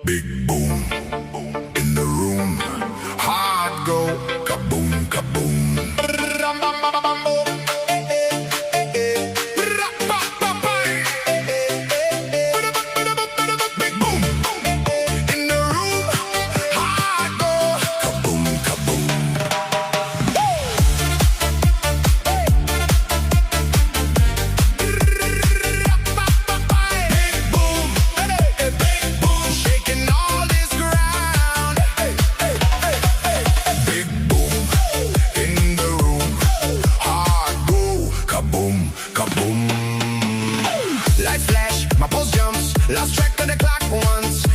Big boom in the room. Hard go, kaboom, kaboom. Big boom in the room. Hard go, kaboom, kaboom. Big boom, shaking all this ground. Big boom in the room. Hard go, kaboom, kaboom. Light flash, my pulse jumps. Lost track of the clock for once.